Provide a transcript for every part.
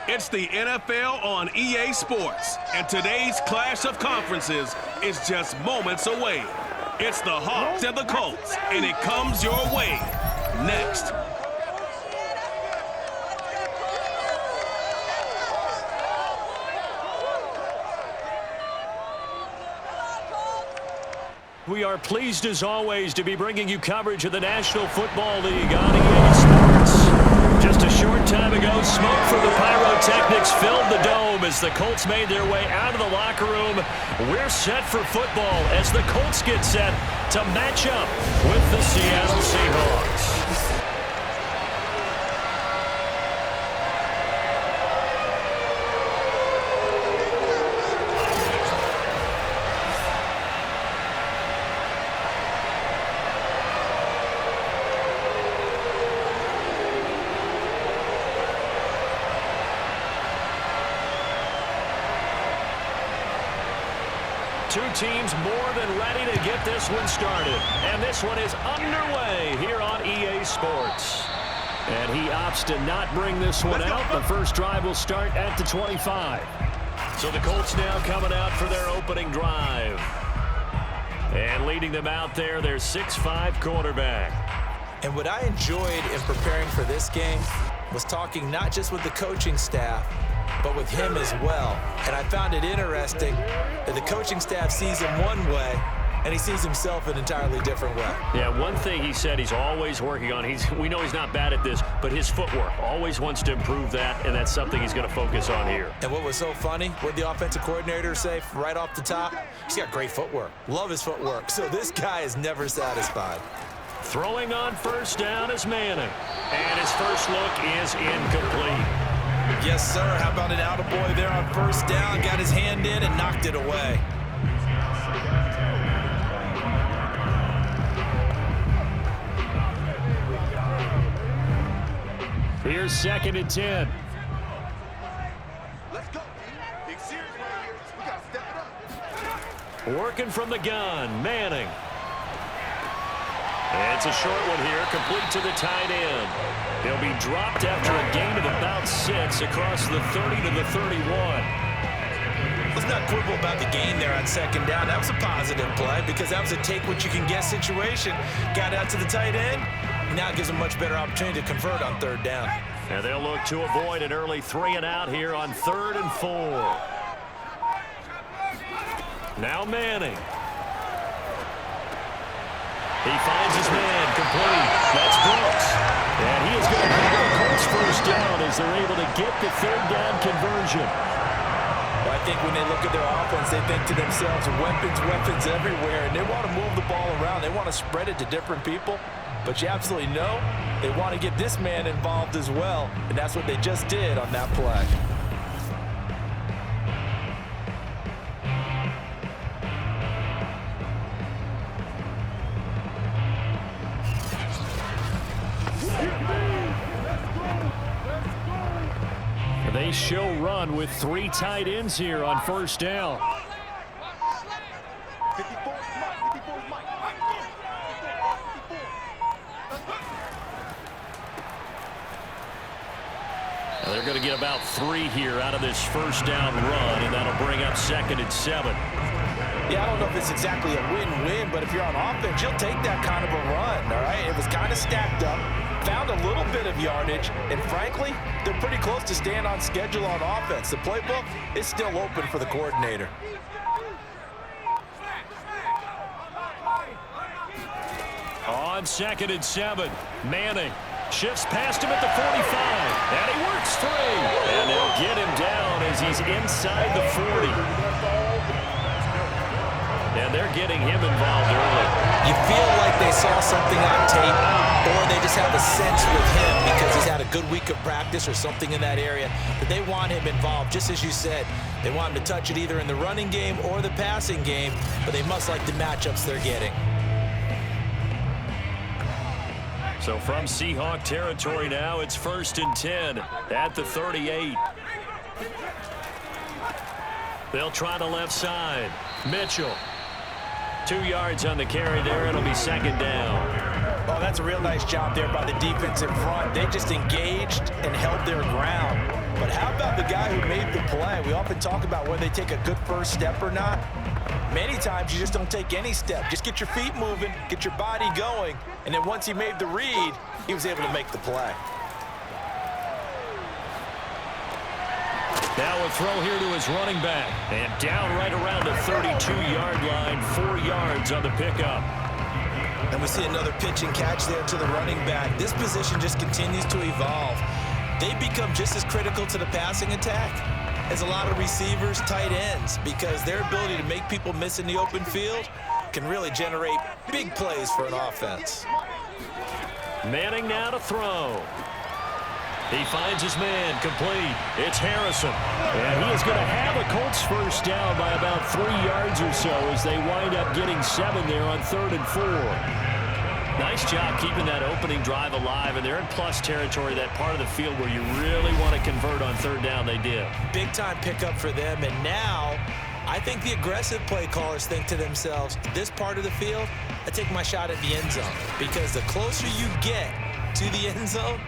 It's the NFL on EA Sports, and today's clash of conferences is just moments away. It's the Hawks and the Colts, and it comes your way next. We are pleased as always to be bringing you coverage of the National Football League on EA Sports. Just a short time ago, smoke from the pyrotechnics filled the dome as the Colts made their way out of the locker room. We're set for football as the Colts get set to match up with the Seattle Seahawks. Two teams more than ready to get this one started. And this one is underway here on EA Sports. And he opts to not bring this one out. The first drive will start at the 25. So the Colts now coming out for their opening drive. And leading them out there, their 6'5" quarterback. And what I enjoyed in preparing for this game was talking not just with the coaching staff, but with him as well. And I found it interesting that the coaching staff sees him one way, and he sees himself an entirely different way. Yeah, one thing he said he's always working on, we know he's not bad at this, but his footwork, always wants to improve that, and that's something he's going to focus on here. And what was so funny, what did the offensive coordinator say right off the top? He's got great footwork. Love his footwork. So this guy is never satisfied. Throwing on first down is Manning. And his first look is incomplete. Yes, sir. How about an attaboy there on first down? Got his hand in and knocked it away. Here's 2nd and 10. Let's go. Big series right here. We got to step it up. Working from the gun, Manning. It's a short one here, complete to the tight end. He'll be dropped after a gain of about 6 across the 30 to the 31. Let's not quibble about the gain there on 2nd down. That was a positive play because that was a take-what-you-can-get situation. Got out to the tight end. Now it gives them a much better opportunity to convert on 3rd down. And they'll look to avoid an early 3-and-out here on 3rd and 4. Now Manning. He finds his man, complete. That's Brooks. And he is going to pick the Colts first down as they're able to get the 3rd down conversion. Well, I think when they look at their offense, they think to themselves, weapons everywhere, and they want to move the ball around. They want to spread it to different people. But you absolutely know they want to get this man involved as well, and that's what they just did on that play. They show run with 3 tight ends here on first down. 54 is Mike. They're going to get about 3 here out of this first down run, and that'll bring up 2nd and 7. Yeah, I don't know if it's exactly a win-win, but if you're on offense, you'll take that kind of a run, all right? It was kind of stacked up, found a little bit of yardage, and frankly, they're pretty close to staying on schedule on offense. The playbook is still open for the coordinator. On 2nd and 7, Manning shifts past him at the 45, and he works 3. And they'll get him down as he's inside the 40. And they're getting him involved early. You feel like they saw something on tape, or they just have a sense with him because he's had a good week of practice or something in that area, that they want him involved. Just as you said, they want him to touch it either in the running game or the passing game, but they must like the matchups they're getting. So from Seahawk territory now, it's 1st and 10 at the 38. They'll try the left side. Mitchell. 2 yards on the carry there. It'll be 2nd down. Oh, that's a real nice job there by the defensive front. They just engaged and held their ground. But how about the the guy who made the play. We often talk about whether they take a good first step or not. Many times you just don't take any step. Just get your feet moving, get your body going, and then once he made the read, he was able to make the play. Now a throw here to his running back. And down right around the 32-yard line, 4 yards on the pickup. And we see another pitch and catch there to the running back. This position just continues to evolve. They become just as critical to the passing attack as a lot of receivers, tight ends, because their ability to make people miss in the open field can really generate big plays for an offense. Manning now to throw. He finds his man, complete. It's Harrison. And he is going to have a Colts first down by about 3 yards or so as they wind up getting 7 there on 3rd and 4. Nice job keeping that opening drive alive, and they're in plus territory, that part of the field where you really want to convert on 3rd down. They did. Big-time pickup for them, and now I think the aggressive play callers think to themselves, this part of the field, I take my shot at the end zone, because the closer you get to the end zone,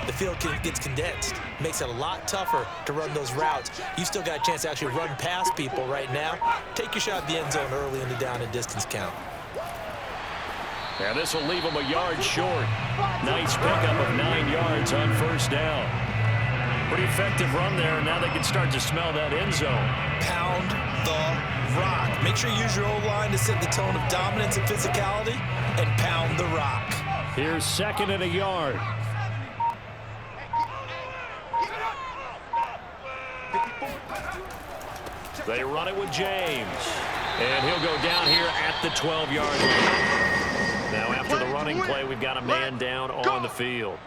the field gets condensed. Makes it a lot tougher to run those routes. You still got a chance to actually run past people right now. Take your shot at the end zone early in the down and distance count. And this will leave him a yard short. Nice pickup of 9 yards on first down. Pretty effective run there. Now they can start to smell that end zone. Pound the rock. Make sure you use your O-line to set the tone of dominance and physicality, and pound the rock. Here's 2nd and a yard. They run it with James. And he'll go down here at the 12-yard line. Now after the running play, we've got a man down on the field.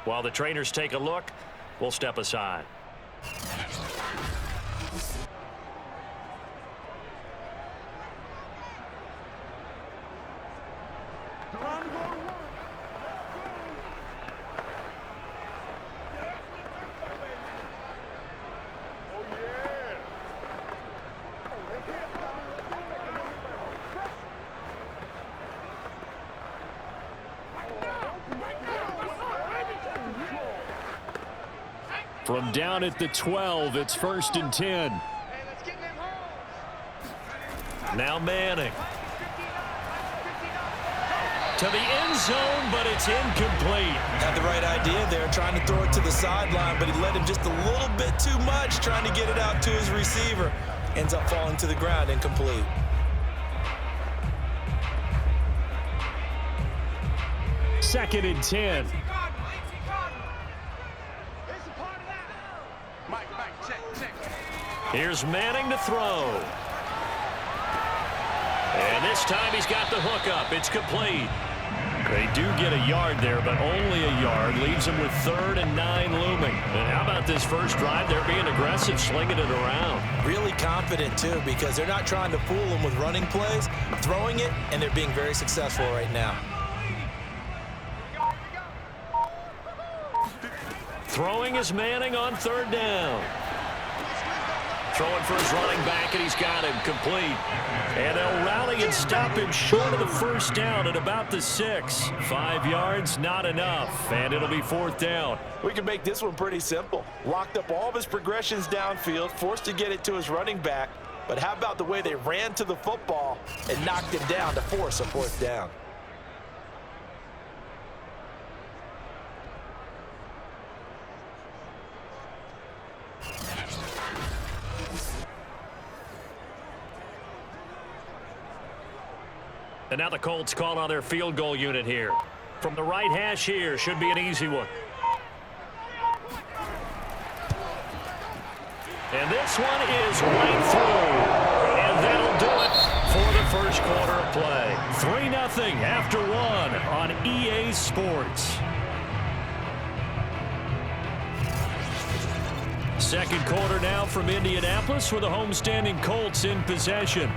While the trainers take a look, we'll step aside. From down at the 12, it's 1st and 10. Now Manning. To the end zone, but it's incomplete. Had the right idea there, trying to throw it to the sideline, but he let him just a little bit too much, trying to get it out to his receiver. Ends up falling to the ground, incomplete. Second and 10. Here's Manning to throw. And this time he's got the hook up. It's complete. They do get a yard there, but only a yard. Leaves them with 3rd and 9 looming. And how about this first drive? They're being aggressive, slinging it around. Really confident, too, because they're not trying to fool them with running plays, throwing it, and they're being very successful right now. Throwing is Manning on 3rd down. Throwing for his running back, and he's got him complete. And they'll rally and stop him short of the first down at about the 6. 5 yards, not enough, and it'll be 4th down. We can make this one pretty simple. Locked up all of his progressions downfield, forced to get it to his running back. But how about the way they ran to the football and knocked him down to force a 4th down? And now the Colts call on their field goal unit here. From the right hash here, should be an easy one. And this one is right through. And that'll do it for the first quarter of play. 3-0 after 1 on EA Sports. Second quarter now from Indianapolis with the homestanding Colts in possession.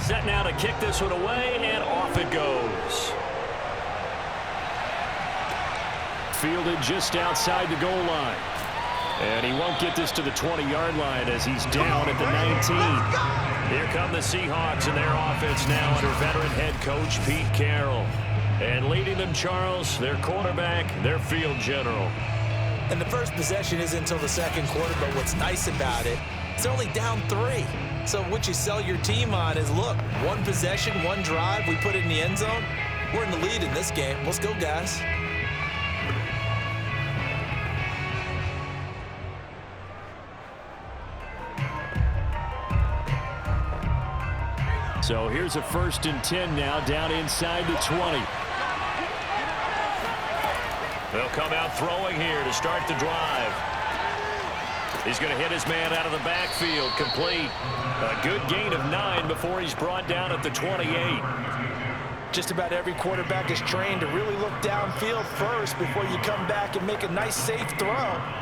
Set now to kick this one away, and off it goes. Fielded just outside the goal line. And he won't get this to the 20-yard line as he's down at the 19. Here come the Seahawks and their offense now under veteran head coach Pete Carroll. And leading them, Charles, their quarterback, their field general. And the first possession isn't until the second quarter, but what's nice about it, it's only down 3. So what you sell your team on is, look, one possession, one drive, we put it in the end zone. We're in the lead in this game. Let's go, guys. So here's a 1st and 10 now, down inside the 20. They'll come out throwing here to start the drive. He's going to hit his man out of the backfield, complete. A good gain of 9 before he's brought down at the 28. Just about every quarterback is trained to really look downfield first before you come back and make a nice, safe throw.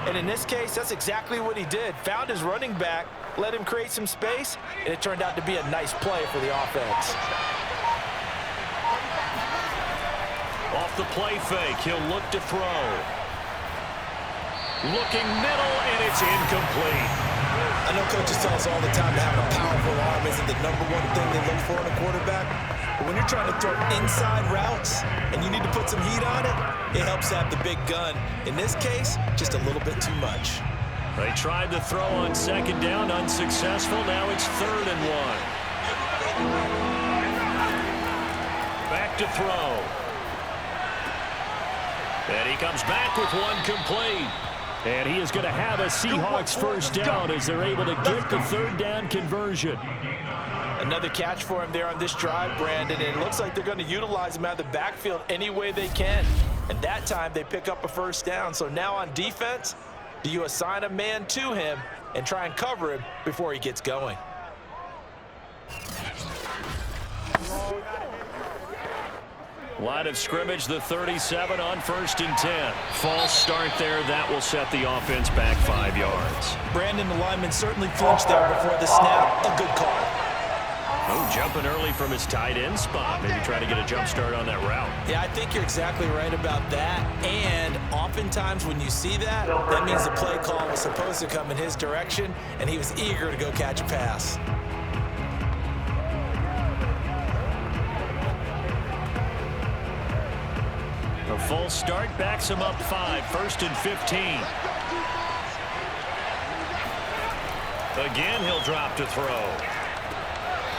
And in this case, that's exactly what he did. Found his running back, let him create some space, and it turned out to be a nice play for the offense. Off the play fake, he'll look to throw. Looking middle, and it's incomplete. I know coaches tell us all the time that having a powerful arm isn't the #1 thing they look for in a quarterback. But when you're trying to throw inside routes and you need to put some heat on it, it helps to have the big gun. In this case, just a little bit too much. They tried to throw on 2nd down, unsuccessful. Now it's 3rd and 1. Back to throw. And he comes back with one complete. And he is going to have a Seahawks 1st down as they're able to get the 3rd down conversion. Another catch for him there on this drive, Brandon, and it looks like they're going to utilize him out of the backfield any way they can. And that time they pick up a 1st down. So now on defense, do you assign a man to him and try and cover him before he gets going? Line of scrimmage, the 37 on 1st and 10. False start there. That will set the offense back 5 yards. Brandon, the lineman certainly flinched there before the snap. A good call. Oh, jumping early from his tight end spot. Maybe trying to get a jump start on that route. Yeah, I think you're exactly right about that. And oftentimes when you see that, that means the play call was supposed to come in his direction, and he was eager to go catch a pass. A full start backs him up 5, 1st and 15. Again, he'll drop to throw.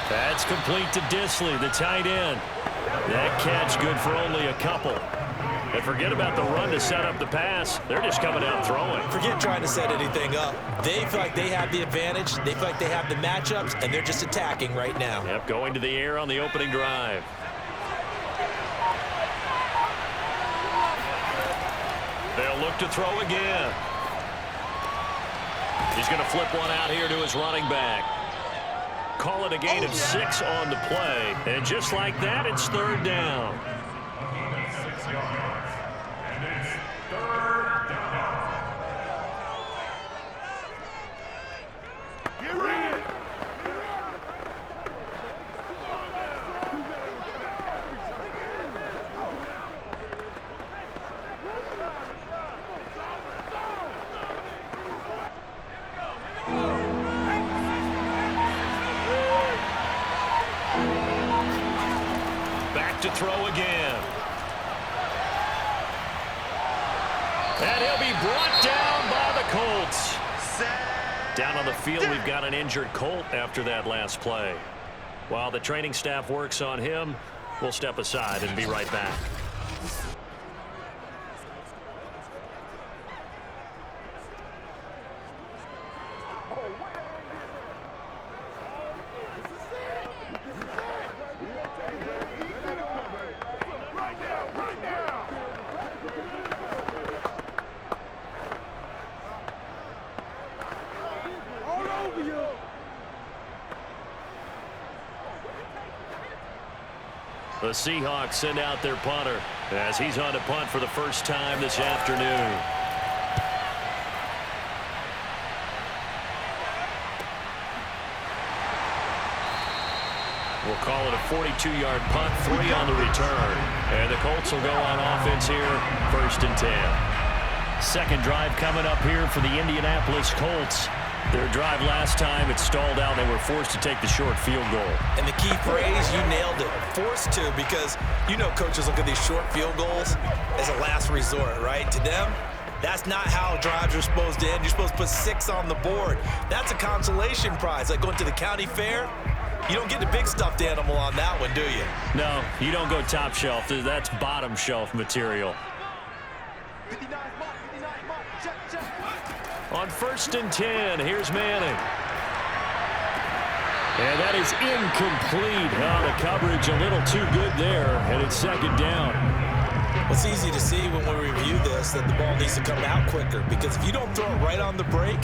That's complete to Disley, the tight end. That catch good for only a couple. And forget about the run to set up the pass. They're just coming out throwing. Forget trying to set anything up. They feel like they have the advantage. They feel like they have the matchups, and they're just attacking right now. Yep, going to the air on the opening drive. They'll look to throw again. He's going to flip one out here to his running back. Call it a gain of 6 on the play. And just like that, it's 3rd down. To throw again. And he'll be brought down by the Colts. Down on the field, we've got an injured Colt after that last play. While the training staff works on him, we'll step aside and be right back. The Seahawks send out their punter as he's on to punt for the first time this afternoon. We'll call it a 42-yard punt, 3 on the return. And the Colts will go on offense here, 1st and 10. Second drive coming up here for the Indianapolis Colts. Their drive last time, it stalled out. They were forced to take the short field goal. And the key phrase, you nailed it, forced to, because you know coaches look at these short field goals as a last resort, right? To them, that's not how drives are supposed to end. You're supposed to put 6 on the board. That's a consolation prize. Like going to the county fair, you don't get the big stuffed animal on that one, do you? No, you don't go top shelf. That's bottom shelf material. 59 mark, check. On 1st and 10, here's Manning. And that is incomplete. Oh, the coverage a little too good there, and it's 2nd down. It's easy to see when we review this that the ball needs to come out quicker, because if you don't throw it right on the break,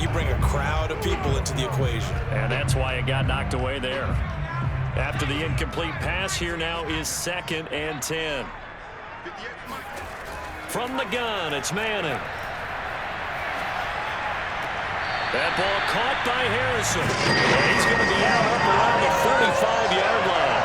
you bring a crowd of people into the equation. And that's why it got knocked away there. After the incomplete pass, here now is 2nd and 10. From the gun, it's Manning. That ball caught by Harrison. And he's going to be out up around the 45-yard line.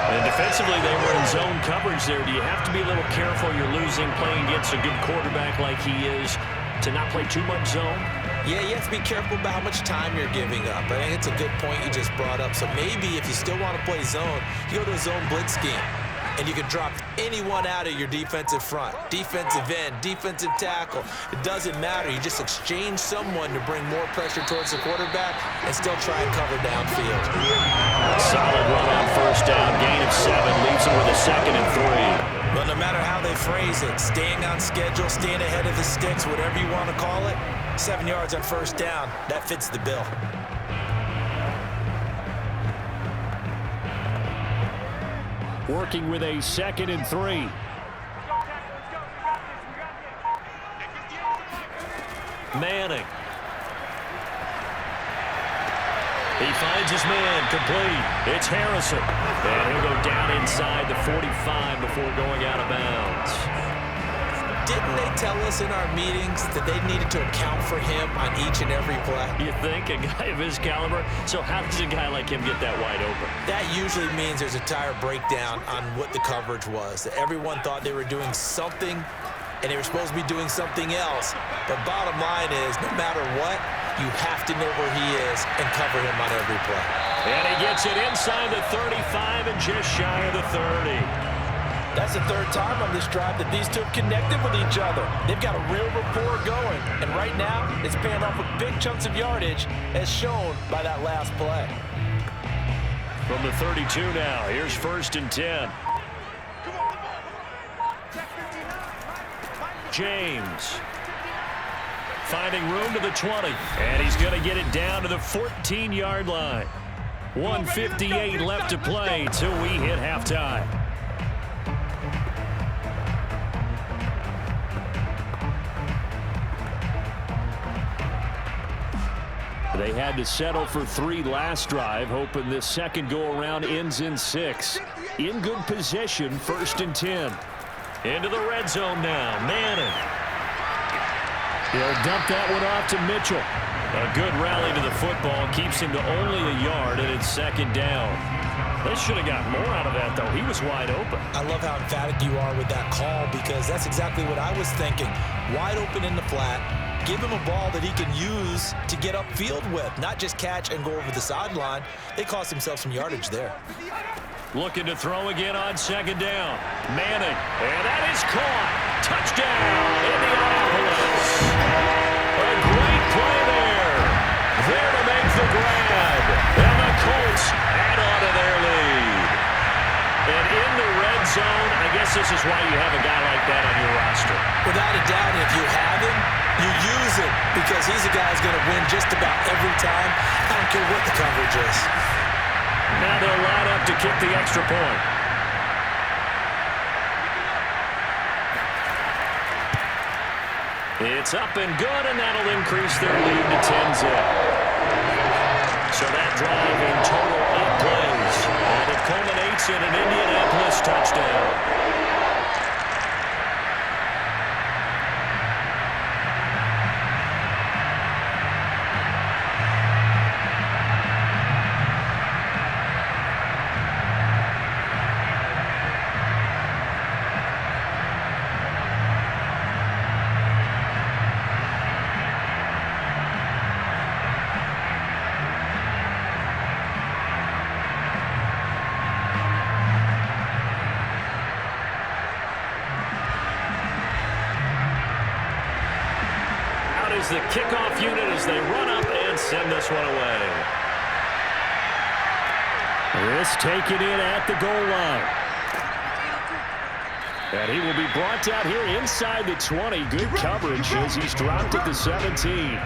And defensively, they were in zone coverage there. Do you have to be a little careful? You're losing playing against a good quarterback like he is to not play too much zone? Yeah, you have to be careful about how much time you're giving up. I think it's a good point you just brought up. So maybe if you still want to play zone, you go to a zone blitz scheme. And you can drop anyone out of your defensive front, defensive end, defensive tackle. It doesn't matter. You just exchange someone to bring more pressure towards the quarterback and still try and cover downfield. Solid run on 1st down. Gain of 7 leaves them with a 2nd and 3. But no matter how they phrase it, staying on schedule, staying ahead of the sticks, whatever you want to call it, 7 yards on 1st down, that fits the bill. Working with a 2nd and 3. Manning. He finds his man, complete. It's Harrison. And he'll go down inside the 45 before going out of bounds. Didn't they tell us in our meetings that they needed to account for him on each and every play? You think? A guy of his caliber? So how does a guy like him get that wide open? That usually means there's a tire breakdown on what the coverage was. That everyone thought they were doing something, and they were supposed to be doing something else. But bottom line is, no matter what, you have to know where he is and cover him on every play. And he gets it inside the 35 and just shy of the 30. That's the 3rd time on this drive that these two have connected with each other. They've got a real rapport going. And right now, it's paying off with big chunks of yardage, as shown by that last play. From the 32 now, here's 1st and 10. James. Finding room to the 20. And he's going to get it down to the 14-yard line. 1:58 left to play till we hit halftime. They had to settle for 3 last drive, hoping this second go-around ends in 6. In good position, 1st and 10. Into the red zone now, Manning. He'll dump that one off to Mitchell. A good rally to the football, keeps him to only a yard, and it's 2nd down. They should have got more out of that, though. He was wide open. I love how emphatic you are with that call, because that's exactly what I was thinking. Wide open in the flat. Give him a ball that he can use to get upfield with, not just catch and go over the sideline. They cost themselves some yardage there. Looking to throw again on 2nd down. Manning, and that is caught. Touchdown, Indianapolis. A great play there. There to make the grab. And the Colts add on to their lead. And in the red zone, I guess this is why you have a guy like that on your roster. Without a doubt, if you have him, you use him, because he's a guy who's going to win just about every time. I don't care what the coverage is. Now they'll line up to kick the extra point. It's up and good, and that'll increase their lead to 10-zip. So that drive in total 8 plays, and it culminates in an Indianapolis touchdown. they run up and send this one away. This taken in at the goal line. And he will be brought down here inside the 20. Good coverage as he's dropped at the 17.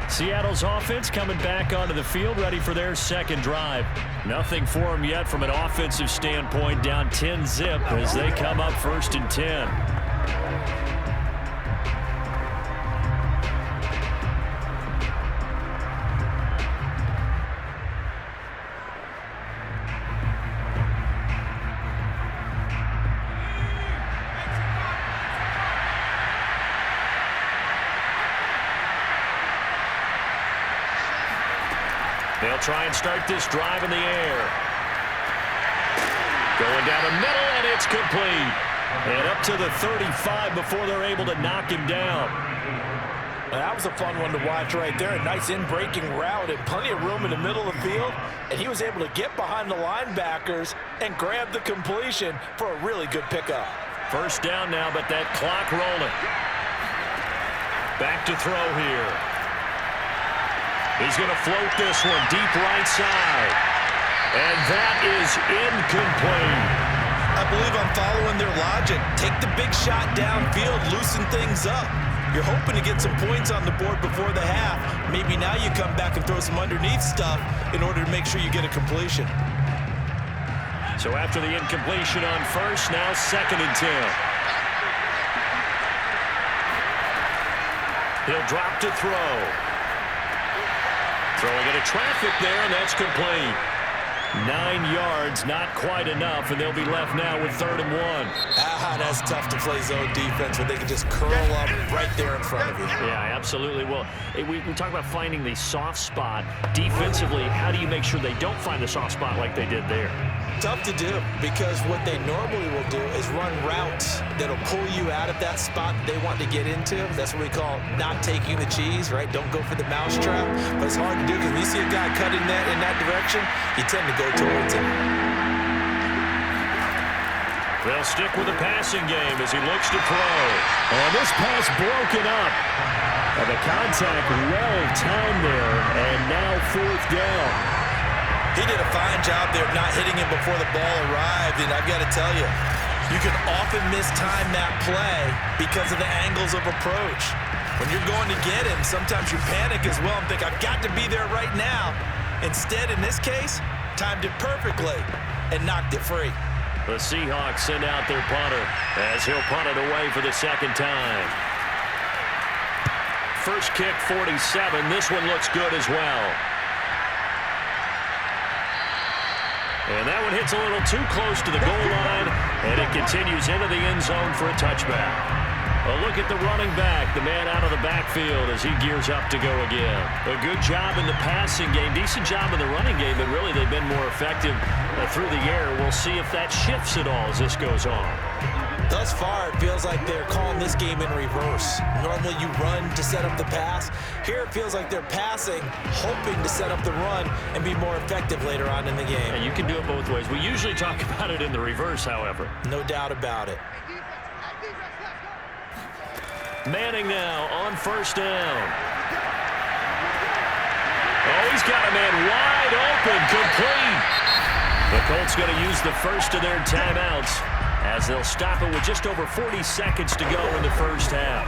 Seattle's offense coming back onto the field, ready for their second drive. Nothing for them yet from an offensive standpoint, down 10-zip as they come up 1st and 10. They'll try and start this drive in the air. Going down the middle, and it's complete. And up to the 35 before they're able to knock him down. That was a fun one to watch right there. A nice in-breaking route and plenty of room in the middle of the field. And he was able to get behind the linebackers and grab the completion for a really good pickup. First down now, but that clock rolling. Back to throw here. He's going to float this one deep right side. And that is incomplete. I believe I'm following their logic. Take the big shot downfield, loosen things up. You're hoping to get some points on the board before the half. Maybe now you come back and throw some underneath stuff in order to make sure you get a completion. So after the incompletion on first, now 2nd and 10. He'll drop to throw. Throwing into traffic there, and that's complete. 9 yards, not quite enough, and they'll be left now with 3rd and 1. That's tough to play zone defense when they can just curl up right there in front of you. Yeah, absolutely. Well, we talk about finding the soft spot. Defensively, how do you make sure they don't find the soft spot like they did there? Tough to do, because what they normally will do is run routes that'll pull you out of that spot that they want to get into. That's what we call not taking the cheese, right? Don't go for the mousetrap. But it's hard to do because when you see a guy cutting that in that direction, you tend to go towards him. They'll stick with the passing game as he looks to throw. And this pass broken up. And the contact well timed there, and now 4th down. He did a fine job there of not hitting him before the ball arrived, and I've got to tell you, you can often mistime that play because of the angles of approach. When you're going to get him, sometimes you panic as well and think, I've got to be there right now. Instead, in this case, timed it perfectly and knocked it free. The Seahawks send out their punter as he'll punt it away for the 2nd time. First kick, 47. This one looks good as well. And that one hits a little too close to the goal line, and it continues into the end zone for a touchback. A look at the running back, the man out of the backfield as he gears up to go again. A good job in the passing game, decent job in the running game, but really they've been more effective through the air. We'll see if that shifts at all as this goes on. Thus far, it feels like they're calling this game in reverse. Normally you run to set up the pass. Here it feels like they're passing, hoping to set up the run and be more effective later on in the game. And you can do it both ways. We usually talk about it in the reverse, however. No doubt about it. Manning now on first down. Oh, he's got a man wide open, complete. The Colts going to use the first of their timeouts as they'll stop it with just over 40 seconds to go in the first half.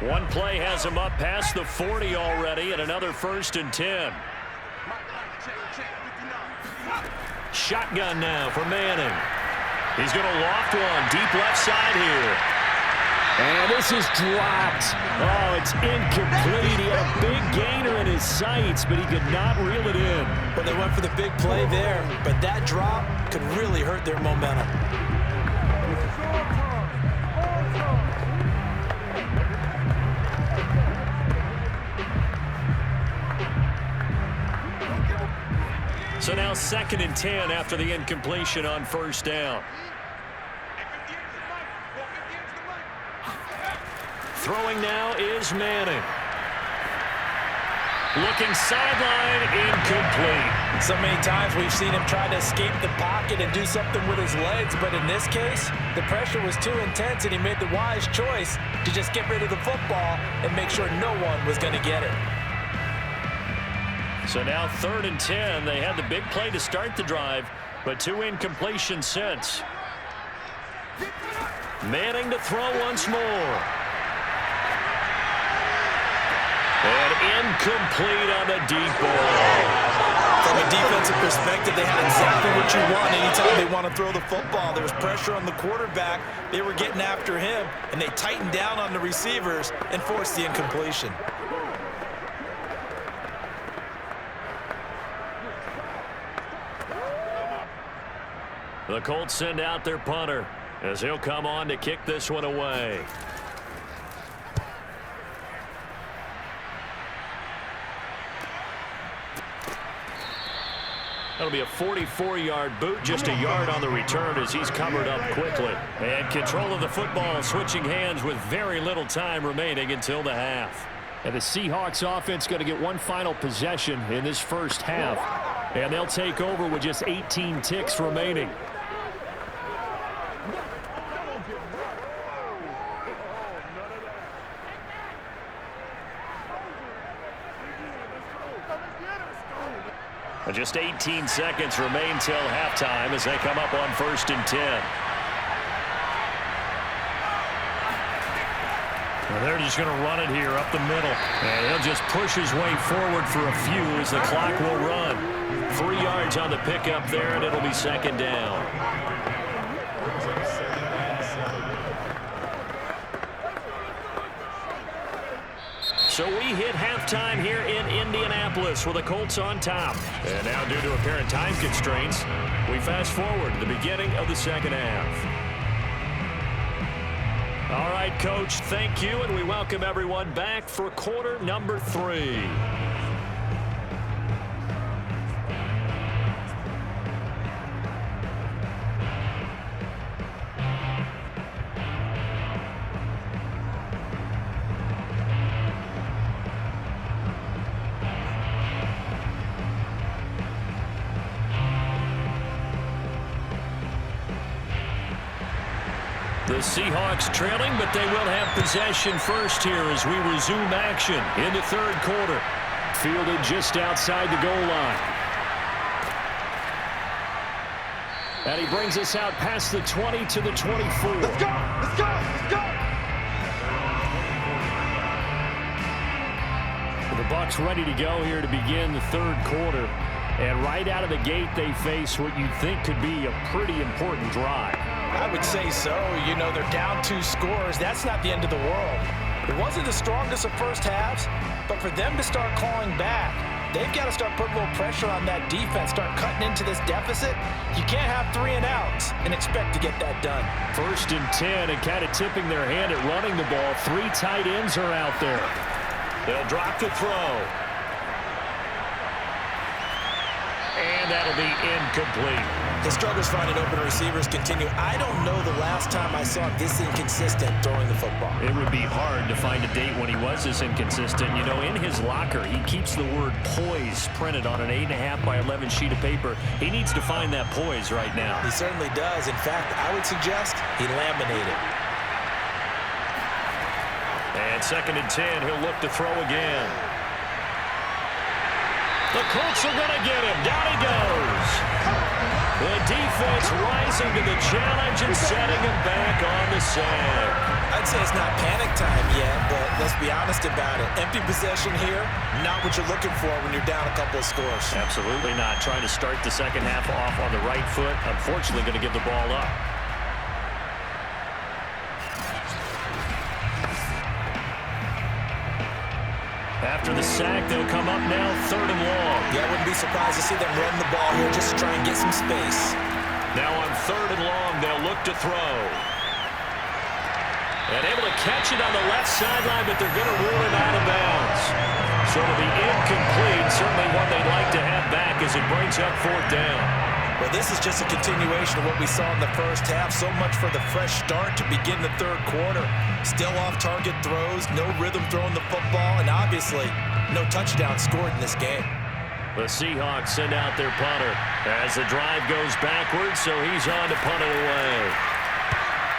One play has him up past the 40 already, and another 1st and 10. Shotgun now for Manning. He's going to loft one deep left side here. And this is dropped. Oh, it's incomplete. He had a big gainer in his sights, but he could not reel it in. Well, they went for the big play there, but that drop could really hurt their momentum. So now 2nd and 10 after the incompletion on first down. Throwing now is Manning. Looking sideline, incomplete. So many times we've seen him try to escape the pocket and do something with his legs, but in this case, the pressure was too intense and he made the wise choice to just get rid of the football and make sure no one was going to get it. So now 3rd and 10. They had the big play to start the drive, but 2 incompletions since. Manning to throw once more. And incomplete on the deep ball. From a defensive perspective, they had exactly what you want anytime they want to throw the football. There was pressure on the quarterback. They were getting after him, and they tightened down on the receivers and forced the incompletion. The Colts send out their punter as he'll come on to kick this one away. That'll be a 44-yard boot, just a yard on the return as he's covered up quickly. And control of the football switching hands with very little time remaining until the half. And the Seahawks offense going to get one final possession in this first half. And they'll take over with just 18 ticks remaining. Just 18 seconds remain till halftime as they come up on 1st and 10. Well, they're just going to run it here up the middle. And he'll just push his way forward for a few as the clock will run. 3 yards on the pickup there, and it'll be 2nd down. So we hit halftime here in Indianapolis with the Colts on top. And now due to apparent time constraints, we fast forward to the beginning of the 2nd half. All right, Coach, thank you, and we welcome everyone back for quarter number 3. The Seahawks trailing, but they will have possession first here as we resume action in the 3rd quarter. Fielded just outside the goal line. And he brings us out past the 20 to the 24. Let's go! Let's go! Let's go! The Bucs ready to go here to begin the 3rd quarter. And right out of the gate, they face what you'd think could be a pretty important drive. I would say so. You know, they're down 2 scores. That's not the end of the world. It wasn't the strongest of first halves, but for them to start clawing back, they've got to start putting a little pressure on that defense, start cutting into this deficit. You can't have 3 and outs and expect to get that done. 1st and 10, and kind of tipping their hand at running the ball. 3 tight ends are out there. They'll drop the throw. And that'll be incomplete. The struggles finding open receivers continue. I don't know the last time I saw him this inconsistent throwing the football. It would be hard to find a date when he was this inconsistent. You know, in his locker, he keeps the word poise printed on an 8.5 by 11 sheet of paper. He needs to find that poise right now. He certainly does. In fact, I would suggest he laminated. And 2nd and 10, he'll look to throw again. The Colts are going to get him. Down he goes. The defense rising to the challenge and setting him back on the sand. I'd say it's not panic time yet, but let's be honest about it. Empty possession here, not what you're looking for when you're down a couple of scores. Absolutely not. Trying to start the 2nd half off on the right foot. Unfortunately, going to give the ball up. After the sack, they'll come up now 3rd and long. Yeah, I wouldn't be surprised to see them run the ball here just to try and get some space. Now on 3rd and long, they'll look to throw. And able to catch it on the left sideline, but they're going to rule him out of bounds. So it'll be incomplete, certainly one they'd like to have back as it brings up 4th down. Well, this is just a continuation of what we saw in the first half. So much for the fresh start to begin the 3rd quarter. Still off-target throws, no rhythm throwing the football, and obviously no touchdown scored in this game. The Seahawks send out their punter as the drive goes backwards, so he's on to punt it away.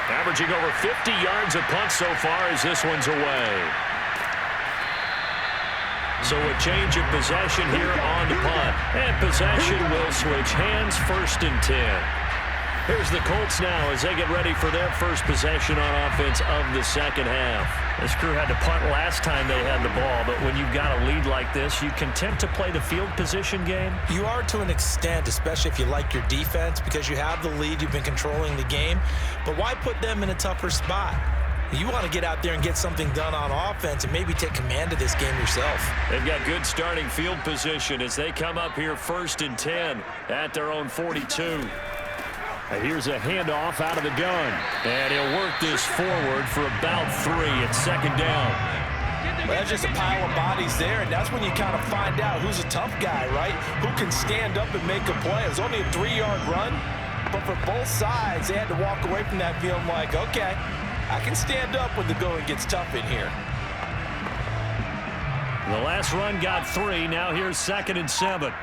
Averaging over 50 yards a punt so far as this one's away. So a change of possession here on the punt. And possession will switch hands, 1st and 10. Here's the Colts now as they get ready for their first possession on offense of the second half. This crew had to punt last time they had the ball, but when you've got a lead like this, you content to play the field position game? You are to an extent, especially if you like your defense, because you have the lead, you've been controlling the game. But why put them in a tougher spot? You want to get out there and get something done on offense and maybe take command of this game yourself. They've got good starting field position as they come up here 1st and 10 at their own 42. And here's a handoff out of the gun. And he'll work this forward for about 3 at 2nd down. Well, that's just a pile of bodies there, and that's when you kind of find out who's a tough guy, right? Who can stand up and make a play. It was only a 3-yard run, but for both sides, they had to walk away from that feeling like, okay, I can stand up when the going gets tough in here. The last run got 3. Now here's 2nd and 7.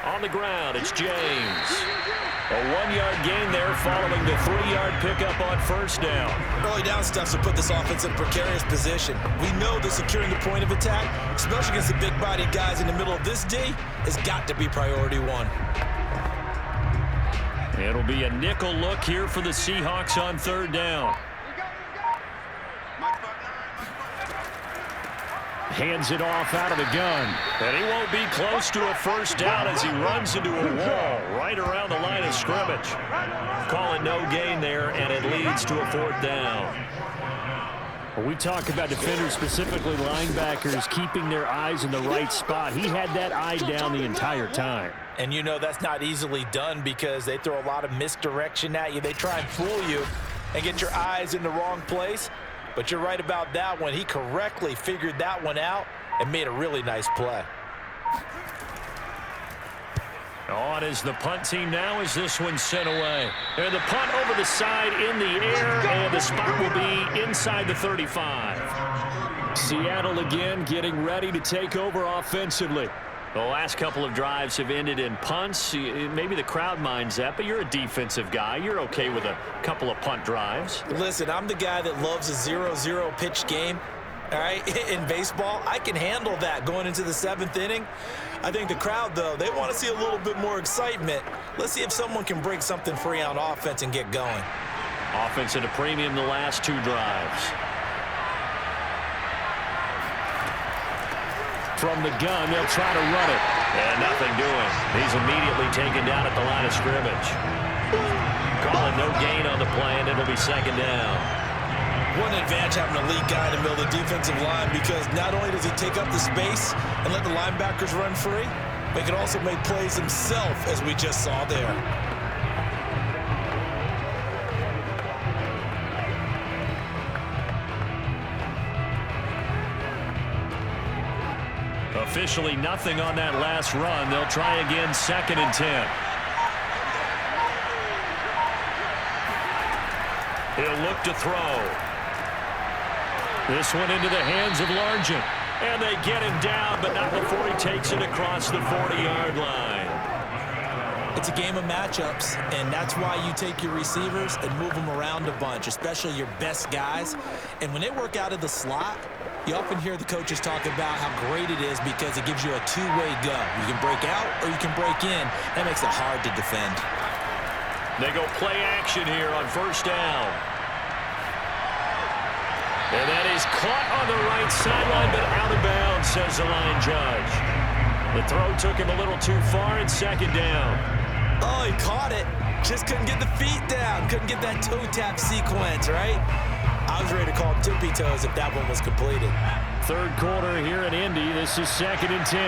On the ground, it's James. A 1-yard gain there following the 3-yard pickup on 1st down. Early down stuff to put this offense in a precarious position. We know that securing the point of attack, especially against the big-bodied guys in the middle of this D, has got to be priority 1. It'll be a nickel look here for the Seahawks on 3rd down. Hands it off out of the gun. And he won't be close to a 1st down as he runs into a wall right around the line of scrimmage. Calling no gain there, and it leads to a 4th down. When we talk about defenders, specifically linebackers, keeping their eyes in the right spot, he had that eye down the entire time. And you know that's not easily done because they throw a lot of misdirection at you. They try and fool you and get your eyes in the wrong place. But you're right about that one. He correctly figured that one out and made a really nice play. On is the punt team now as this one's sent away. And the punt over the side in the air, and the spot will be inside the 35. Seattle again getting ready to take over offensively. The last couple of drives have ended in punts. Maybe the crowd minds that, but you're a defensive guy. You're okay with a couple of punt drives. Listen, I'm the guy that loves a 0-0 pitch game. All right, in baseball, I can handle that going into the 7th inning. I think the crowd, though, they want to see a little bit more excitement. Let's see if someone can break something free on offense and get going. Offense at a premium the last 2 drives. From the gun, they'll try to run it. And nothing doing. He's immediately taken down at the line of scrimmage. Calling no gain on the play, and it'll be 2nd down. One advantage having a lead guy in the middle of the defensive line, because not only does he take up the space and let the linebackers run free, but he can also make plays himself, as we just saw there. Officially nothing on that last run. They'll try again 2nd and 10. He'll look to throw. This one into the hands of Largent. And they get him down, but not before he takes it across the 40-yard line. It's a game of matchups, and that's why you take your receivers and move them around a bunch, especially your best guys. And when they work out of the slot, you often hear the coaches talk about how great it is because it gives you a 2-way go. You can break out or you can break in. That makes it hard to defend. They go play action here on 1st down. And that is caught on the right sideline, but out of bounds, says the line judge. The throw took him a little too far, and 2nd down. Oh, he caught it. Just couldn't get the feet down. Couldn't get that toe tap sequence, right? I was ready to call him tippy toes if that one was completed. 3rd quarter here in Indy. This is 2nd and 10.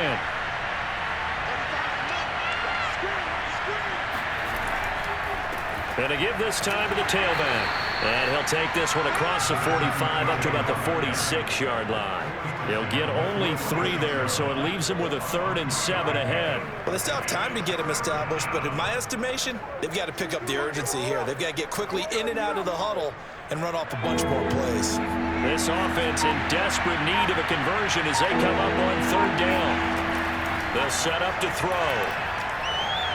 And to give this time to the tailback. And he'll take this one across the 45 up to about the 46-yard line. They'll get only 3 there, so it leaves them with a 3rd and 7 ahead. Well, they still have time to get him established, but in my estimation, they've got to pick up the urgency here. They've got to get quickly in and out of the huddle and run off a bunch more plays. This offense in desperate need of a conversion as they come up on third down. They'll set up to throw.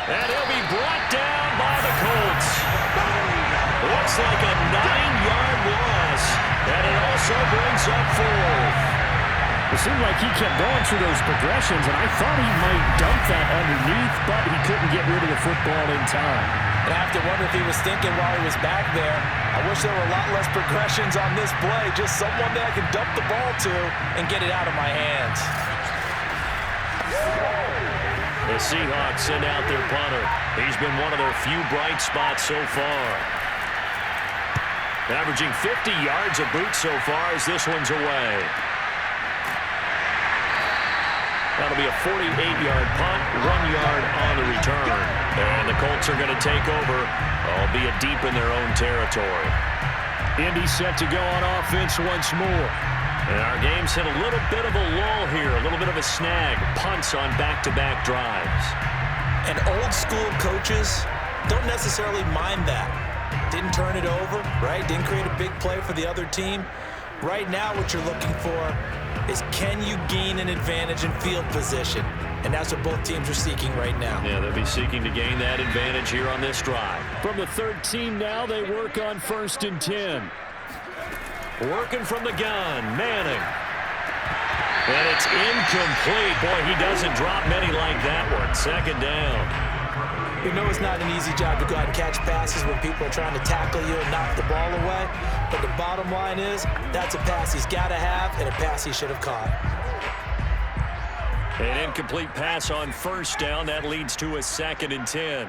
And he'll be brought down by the Colts. Looks like a 9-yard loss. And it also brings up fourth. It seemed like he kept going through those progressions, and I thought he might dump that underneath, but he couldn't get rid of the football in time. And I have to wonder if he was thinking while he was back there, I wish there were a lot less progressions on this play, just someone that I can dump the ball to and get it out of my hands. The Seahawks send out their punter. He's been one of their few bright spots so far. Averaging 50 yards a boot so far as this one's away. That'll be a 48-yard punt, 1 yard on the return. And the Colts are going to take over, albeit deep in their own territory. Indy set to go on offense once more. And our game's hit a little bit of a lull here, a little bit of a snag. Punts on back-to-back drives. And old school coaches don't necessarily mind that. Didn't turn it over, right? Didn't create a big play for the other team. Right now what you're looking for is, can you gain an advantage in field position? And that's what both teams are seeking right now. Yeah, they'll be seeking to gain that advantage here on this drive. From the 13 now, they work on 1st and 10. Working from the gun, Manning. And it's incomplete. Boy, he doesn't drop many like that one. Second down. You know it's not an easy job to go out and catch passes when people are trying to tackle you and knock the ball away. But the bottom line is, that's a pass he's got to have and a pass he should have caught. An incomplete pass on 1st down. That leads to a 2nd and 10.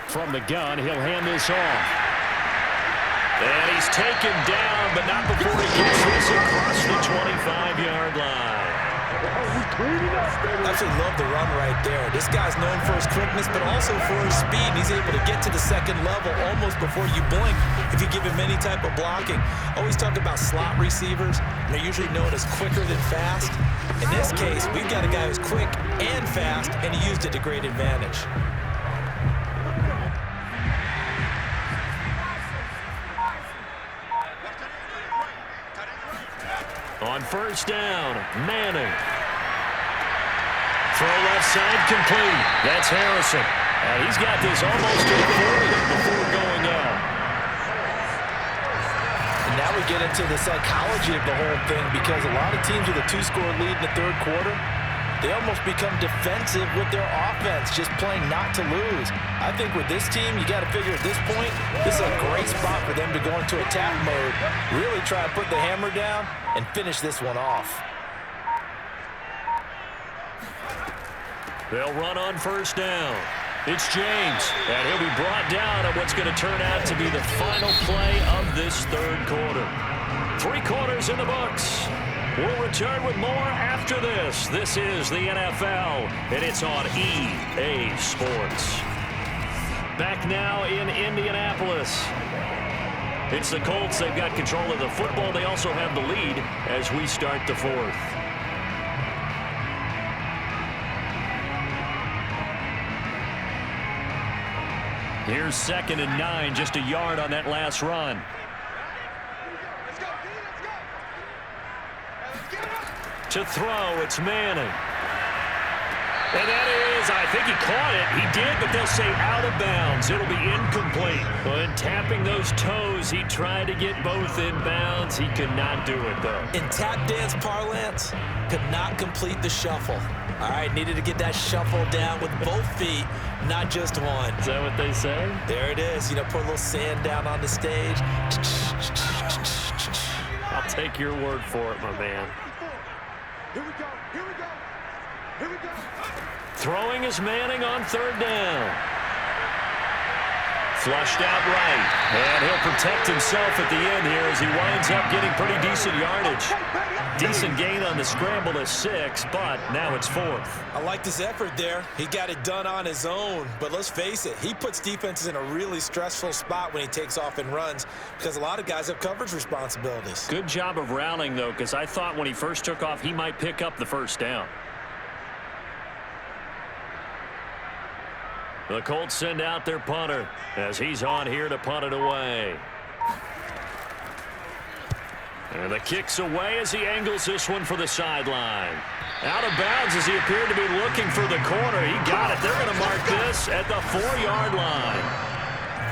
From the gun, he'll hand this off. And he's taken down, but not before he gets this across the 25-yard line. I absolutely love the run right there. This guy's known for his quickness, but also for his speed. He's able to get to the 2nd level almost before you blink if you give him any type of blocking. Always talk about slot receivers, and they're usually known as quicker than fast. In this case, we've got a guy who's quick and fast, and he used it to great advantage. On 1st down, Manning. Throw left side complete. That's Harrison. And he's got this almost to the 40 before going out. And now we get into the psychology of the whole thing, because a lot of teams with a 2-score lead in the 3rd quarter, they almost become defensive with their offense, just playing not to lose. I think with this team, you got to figure at this point, this is a great spot for them to go into attack mode, really try to put the hammer down and finish this one off. They'll run on 1st down. It's James, and he'll be brought down on what's going to turn out to be the final play of this 3rd quarter. 3 quarters in the books. We'll return with more after this. This is the NFL, and it's on EA Sports. Back now in Indianapolis. It's the Colts. They've got control of the football. They also have the lead as we start the 4th. Here's 2nd and 9, just a yard on that last run. To throw, it's Manning. And that is, I think he caught it. He did, but they'll say out of bounds. It'll be incomplete. And tapping those toes, he tried to get both in bounds. He could not do it, though. In tap dance parlance, could not complete the shuffle. All right, needed to get that shuffle down with both feet, not just one. Is that what they say? There it is. You know, put a little sand down on the stage. I'll take your word for it, my man. Here we go. Here we go. Here we go. Throwing is Manning on 3rd down. Flushed out right. And he'll protect himself at the end here as he winds up getting pretty decent yardage. Decent gain on the scramble to 6, but now it's 4th. I liked his effort there. He got it done on his own. But let's face it, he puts defenses in a really stressful spot when he takes off and runs, because a lot of guys have coverage responsibilities. Good job of rallying, though, because I thought when he first took off, he might pick up the 1st down. The Colts send out their punter as he's on here to punt it away. And the kick's away as he angles this one for the sideline. Out of bounds as he appeared to be looking for the corner. He got it. They're going to mark this at the 4-yard line.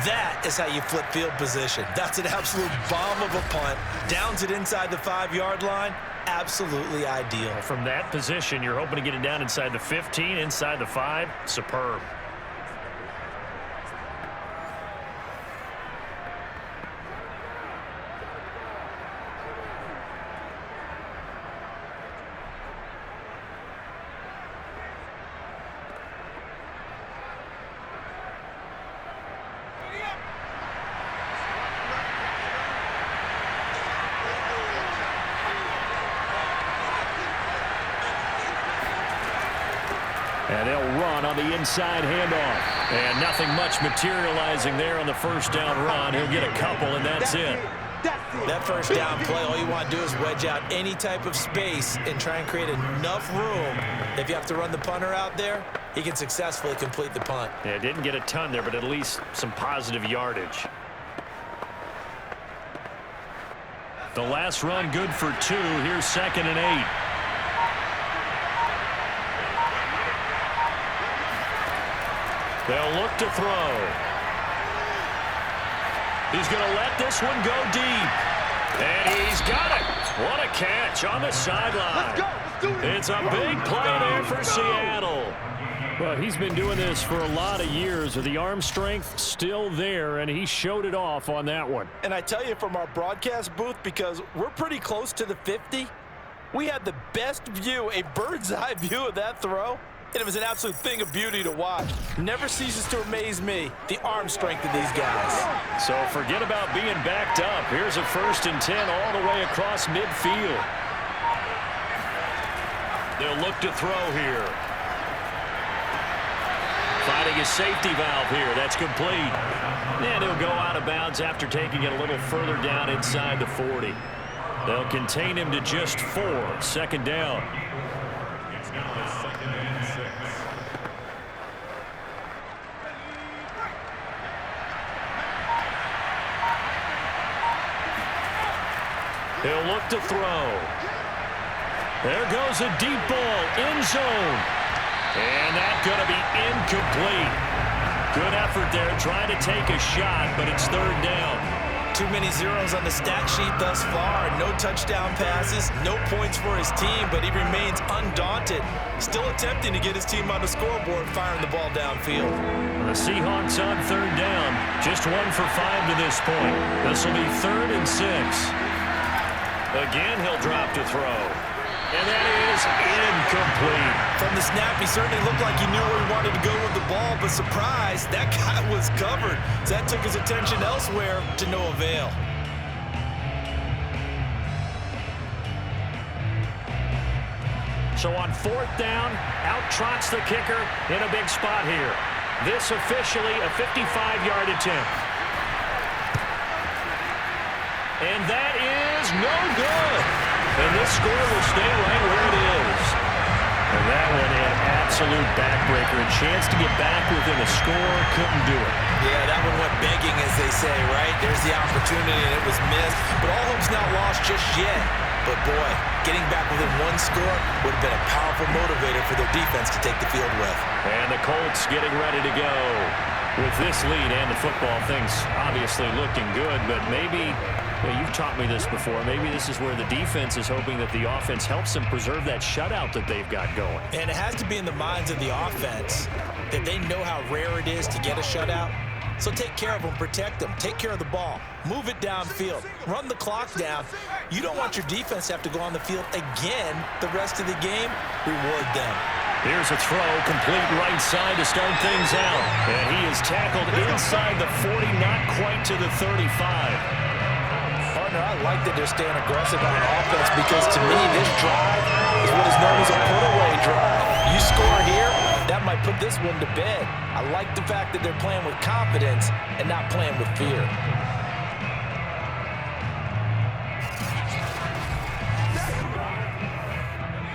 That is how you flip field position. That's an absolute bomb of a punt. Downs it inside the 5-yard line. Absolutely ideal. From that position, you're hoping to get it down inside the 15, inside the 5. Superb. And they'll run on the inside handoff. And nothing much materializing there on the first down run. He'll get a couple, and that's it. That first down play, all you want to do is wedge out any type of space and try and create enough room. If you have to run the punter out there, he can successfully complete the punt. Yeah, didn't get a ton there, but at least some positive yardage. The last run good for 2. Here's 2nd and 8. They'll look to throw. He's going to let this one go deep. And he's got it. What a catch on the sideline. It's a big play there for Seattle. Well, he's been doing this for a lot of years with the arm strength still there, and he showed it off on that one. And I tell you, from our broadcast booth, because we're pretty close to the 50, we had the best view, a bird's eye view of that throw. And it was an absolute thing of beauty to watch. Never ceases to amaze me, the arm strength of these guys. So forget about being backed up. Here's a 1st and 10 all the way across midfield. They'll look to throw here. Finding a safety valve here. That's complete. And he'll go out of bounds after taking it a little further down inside the 40. They'll contain him to just 4. 2nd down. He'll look to throw. There goes a deep ball, end zone. And that's going to be incomplete. Good effort there, trying to take a shot, but it's 3rd down. Too many zeros on the stat sheet thus far. No touchdown passes, no points for his team, but he remains undaunted. Still attempting to get his team on the scoreboard, firing the ball downfield. The Seahawks on 3rd down. Just 1 for 5 to this point. This will be 3rd and 6. Again, he'll drop to throw. And that is incomplete. From the snap, he certainly looked like he knew where he wanted to go with the ball, but surprise, that guy was covered. So that took his attention elsewhere to no avail. So on 4th down, out trots the kicker in a big spot here. This officially a 55-yard attempt. And that is no good. And this score will stay right where it is. And that one an absolute backbreaker. A chance to get back within a score, couldn't do it. Yeah, that one went begging, as they say, right? There's the opportunity, and it was missed. But all hope's not lost just yet. But, boy, getting back within 1 score would have been a powerful motivator for their defense to take the field with. And the Colts getting ready to go. With this lead and the football, things obviously looking good, but maybe... Well, you've taught me this before. Maybe this is where the defense is hoping that the offense helps them preserve that shutout that they've got going. And it has to be in the minds of the offense that they know how rare it is to get a shutout. So take care of them, protect them, take care of the ball, move it downfield, run the clock down. You don't want your defense to have to go on the field again the rest of the game. Reward them. Here's a throw, complete right side to start things out. And he is tackled inside the 40, not quite to the 35. I like that they're staying aggressive on offense, because to me, this drive is what is known as a put-away drive. You score here, that might put this one to bed. I like the fact that they're playing with confidence and not playing with fear.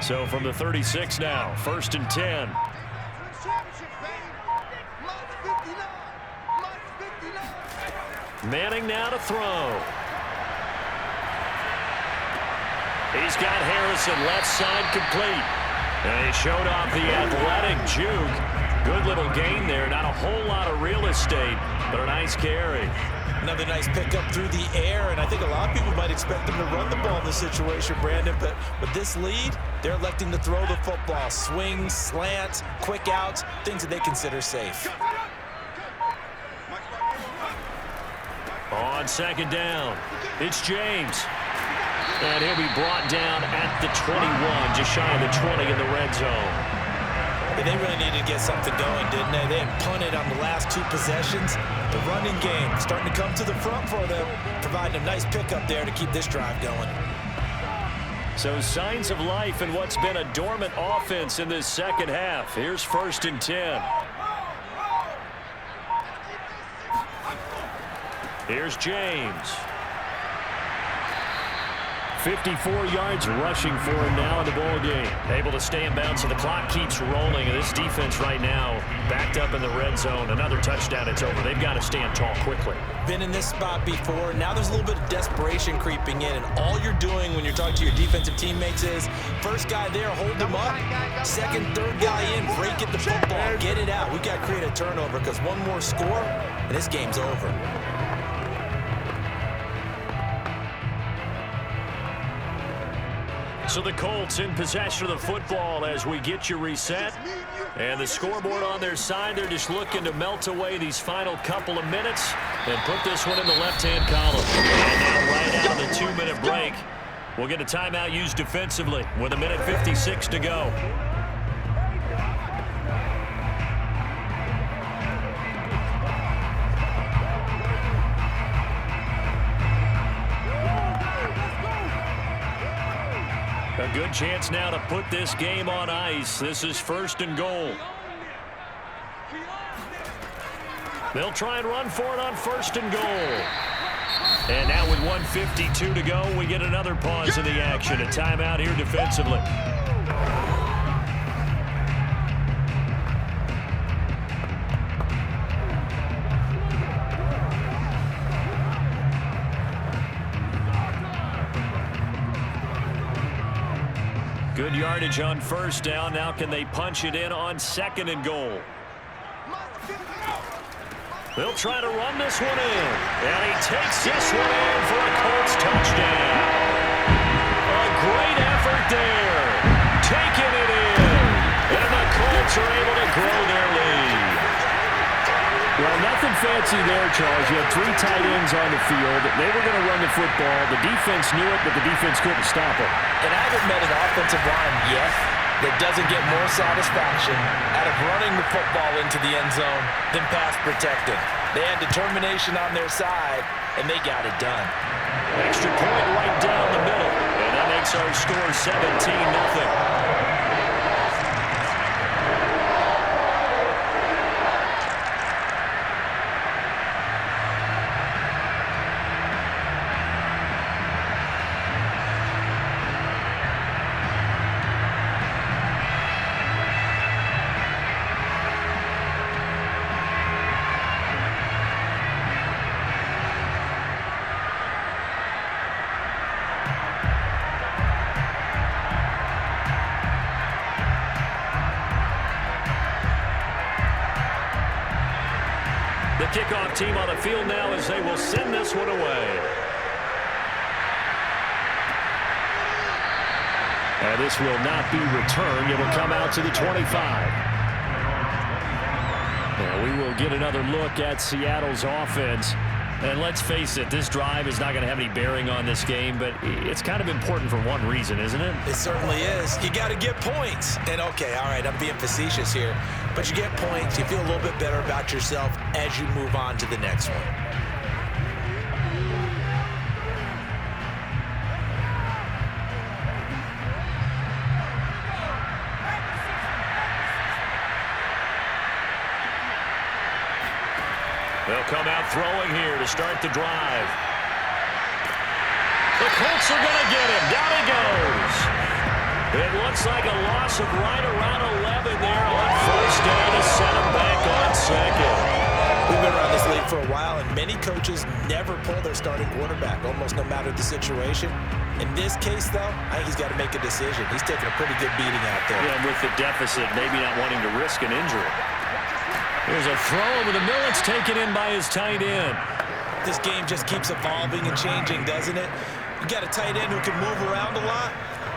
So from the 36 now, 1st and 10. Manning now to throw. He's got Harrison left side complete. And he showed off the athletic juke. Good little gain there. Not a whole lot of real estate, but a nice carry. Another nice pickup through the air, and I think a lot of people might expect them to run the ball in this situation, Brandon, but with this lead, they're electing to throw the football. Swings, slants, quick outs, things that they consider safe. On second down, it's James. And he'll be brought down at the 21, just shy of the 20 in the red zone. Yeah, they really needed to get something going, didn't they? They had punted on the last 2 possessions. The running game starting to come to the front for them, providing a nice pickup there to keep this drive going. So signs of life in what's been a dormant offense in this second half. Here's 1st and 10. Here's James. 54 yards rushing for him now in the ball game. Able to stay in bounds, so the clock keeps rolling. And this defense right now backed up in the red zone. Another touchdown, it's over. They've got to stand tall quickly. Been in this spot before. Now there's a little bit of desperation creeping in. And all you're doing when you're talking to your defensive teammates is, first guy there, hold him up. Second, third guy in, break it the football. Get it out. We've got to create a turnover because one more score, and this game's over. So the Colts in possession of the football as we get you reset. And the scoreboard on their side, they're just looking to melt away these final couple of minutes and put this one in the left-hand column. And now right out of the 2-minute break, we'll get a timeout used defensively with 1:56 to go. A good chance now to put this game on ice. This is 1st and goal. They'll try and run for it on 1st and goal. And now with 1:52 to go, we get another pause in the action. A timeout here defensively. Good yardage on 1st down. Now can they punch it in on 2nd and goal? They'll try to run this one in. And he takes this one in for a Colts touchdown. A great effort there. Taking it in. And the Colts are able to grow their lead. Well, nothing fancy there, Charles. You had 3 tight ends on the field. They were going to run the football. The defense knew it, but the defense couldn't stop it. And I haven't met an offensive line yet that doesn't get more satisfaction out of running the football into the end zone than pass protecting. They had determination on their side, and they got it done. Extra point right down the middle. And that makes our score 17-0. The kickoff team on the field now as they will send this one away. And this will not be returned. It will come out to the 25. Now we will get another look at Seattle's offense. And let's face it, this drive is not going to have any bearing on this game, but it's kind of important for one reason, isn't it? It certainly is. You got to get points. And, okay, all right, I'm being facetious here. But you get points. You feel a little bit better about yourself as you move on to the next one. They'll come out throwing here to start the drive. The Colts are going to get him. Down he goes. It looks like a loss of right around 11 there on 1st down to set him back on 2nd. We've been around this league for a while, and many coaches never pull their starting quarterback, almost no matter the situation. In this case, though, I think he's got to make a decision. He's taking a pretty good beating out there. Yeah, and with the deficit, maybe not wanting to risk an injury. Here's a throw over the middle. It's taken in by his tight end. This game just keeps evolving and changing, doesn't it? You got a tight end who can move around a lot,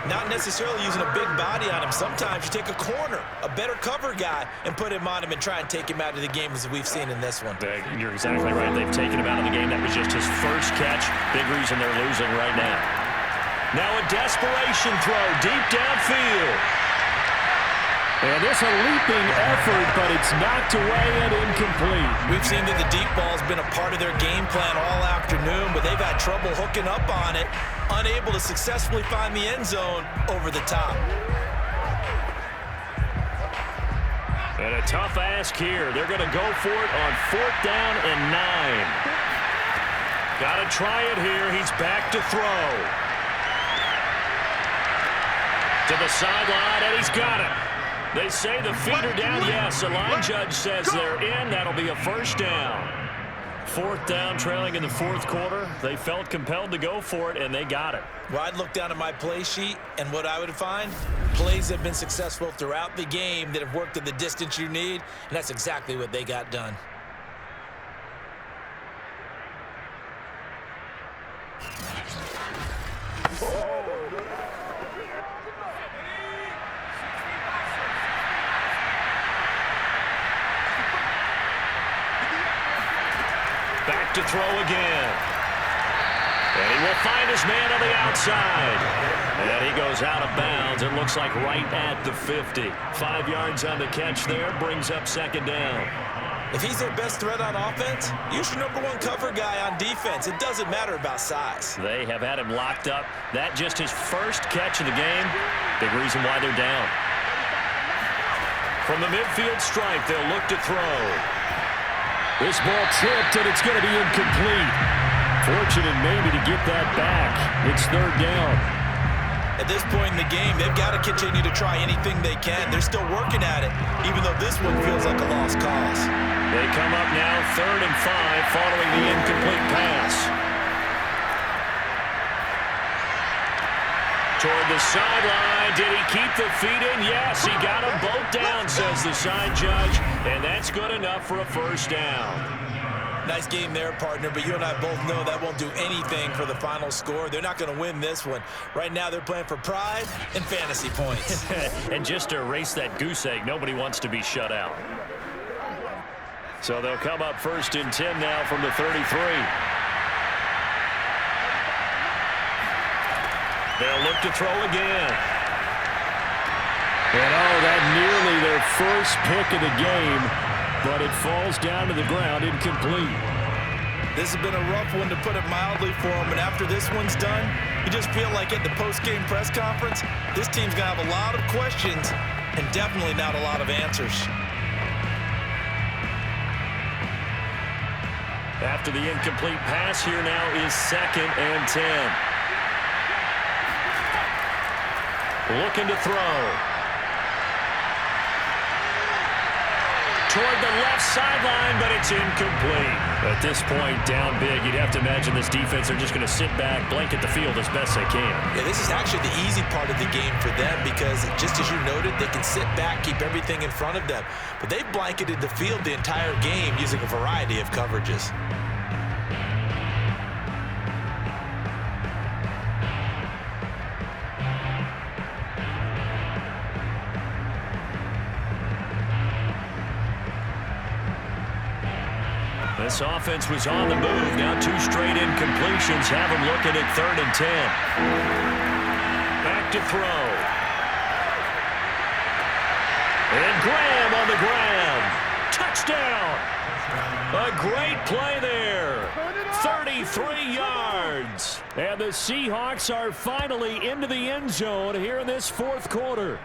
not necessarily using a big body on him. Sometimes you take a corner, a better cover guy, and put him on him and try and take him out of the game, as we've seen in this one. You're exactly right. They've taken him out of the game. That was just his first catch. Big reason they're losing right now. Now a desperation throw deep downfield. And it's a leaping effort, but it's knocked away and incomplete. We've seen that the deep ball has been a part of their game plan all afternoon, but they've had trouble hooking up on it, unable to successfully find the end zone over the top. And a tough ask here. They're going to go for it on 4th down and 9. Got to try it here. He's back to throw. To the sideline, and he's got it. They say the feet are down. Yes, the line judge says they're in. That'll be a first down. 4th down, trailing in the 4th quarter. They felt compelled to go for it, and they got it. Well, I'd look down at my play sheet, and what I would find, plays that have been successful throughout the game that have worked at the distance you need, and that's exactly what they got done. Back to throw again. And he will find his man on the outside. And he goes out of bounds. It looks like right at the 50. 5 yards on the catch there. Brings up 2nd down. If he's their best threat on offense, use your #1 cover guy on defense. It doesn't matter about size. They have had him locked up. That just his first catch of the game. Big reason why they're down. From the midfield stripe, they'll look to throw. This ball tipped, and it's going to be incomplete. Fortunate maybe to get that back. It's 3rd down. At this point in the game, they've got to continue to try anything they can. They're still working at it, even though this one feels like a lost cause. They come up now 3rd and 5 following the incomplete pass. Toward the sideline. Did he keep the feet in? Yes, he got them both down, says the side judge. And that's good enough for a first down. Nice game there, partner, but you and I both know that won't do anything for the final score. They're not going to win this one. Right now, they're playing for pride and fantasy points. And just to erase that goose egg, nobody wants to be shut out. So they'll come up 1st and 10 now from the 33. They'll look to throw again. And that nearly their first pick of the game, but it falls down to the ground incomplete. This has been a rough one, to put it mildly, for them. And after this one's done, you just feel like at the post-game press conference, this team's going to have a lot of questions and definitely not a lot of answers. After the incomplete pass, here now is 2nd and 10. Looking to throw. Toward the left sideline, but it's incomplete. At this point, down big, you'd have to imagine this defense are just going to sit back, blanket the field as best they can. Yeah, this is actually the easy part of the game for them, because just as you noted, they can sit back, keep everything in front of them. But they've blanketed the field the entire game using a variety of coverages. This offense was on the move. Now 2 straight incompletions have them looking at 3rd and 10. Back to throw. And Graham on the ground. Touchdown. A great play there. 33 yards. And the Seahawks are finally into the end zone here in this 4th quarter.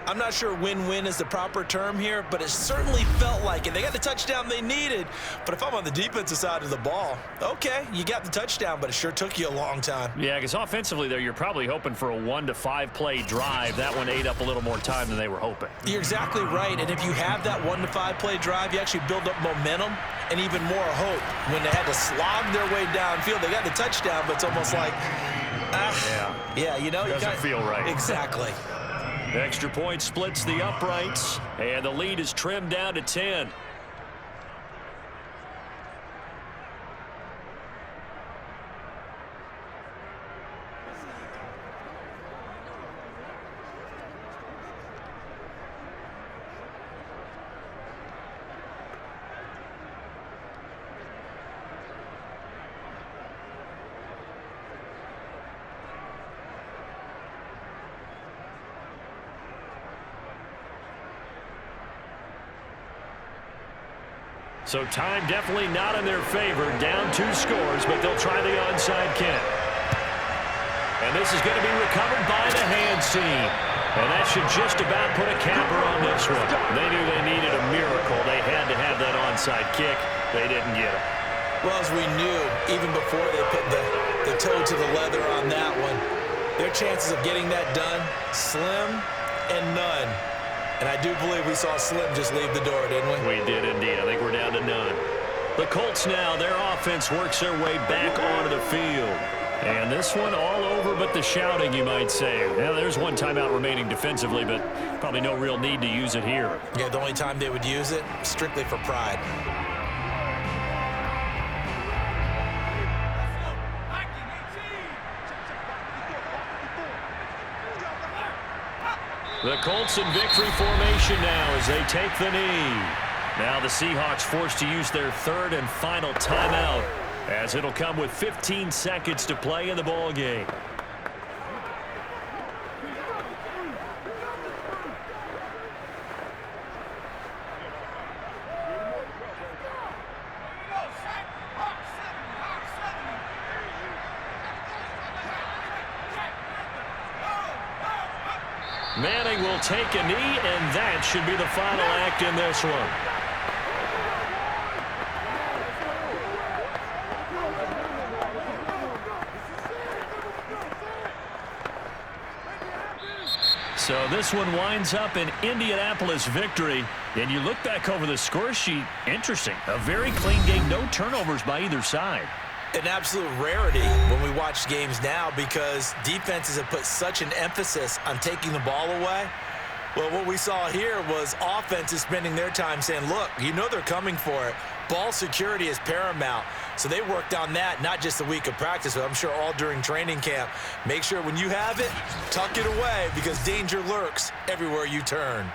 I'm not sure win-win is the proper term here, but it certainly felt like it. They got the touchdown they needed, but if I'm on the defensive side of the ball, okay, you got the touchdown, but it sure took you a long time. Yeah, because offensively there, you're probably hoping for a 1 to 5 play drive. That one ate up a little more time than they were hoping. You're exactly right, and if you have that 1 to 5 play drive, you actually build up momentum and even more hope. When they had to slog their way downfield, they got the touchdown, but it's almost like, yeah, you know, doesn't feel right. Exactly. Extra point splits the uprights, and the lead is trimmed down to 10. So time definitely not in their favor. Down 2 scores, but they'll try the onside kick. And this is going to be recovered by the hands team. And that should just about put a capper on this one. They knew they needed a miracle. They had to have that onside kick. They didn't get it. Well, as we knew, even before they put the toe to the leather on that one, their chances of getting that done, slim and none. And I do believe we saw Slim just leave the door, didn't we? We did indeed. I think we're down to none. The Colts now, their offense works their way back onto the field. And this one all over but the shouting, you might say. Now, there's one timeout remaining defensively, but probably no real need to use it here. Yeah, the only time they would use it, strictly for pride. The Colts in victory formation now as they take the knee. Now the Seahawks forced to use their 3rd and final timeout, as it'll come with 15 seconds to play in the ball game. Manning will take a knee, and that should be the final act in this one. So this one winds up an Indianapolis victory. And you look back over the score sheet, interesting. A very clean game, no turnovers by either side. An absolute rarity when we watch games now because defenses have put such an emphasis on taking the ball away. Well, what we saw here was offenses spending their time saying, look, you know they're coming for it. Ball security is paramount. So they worked on that, not just a week of practice, but I'm sure all during training camp. Make sure when you have it, tuck it away because danger lurks everywhere you turn.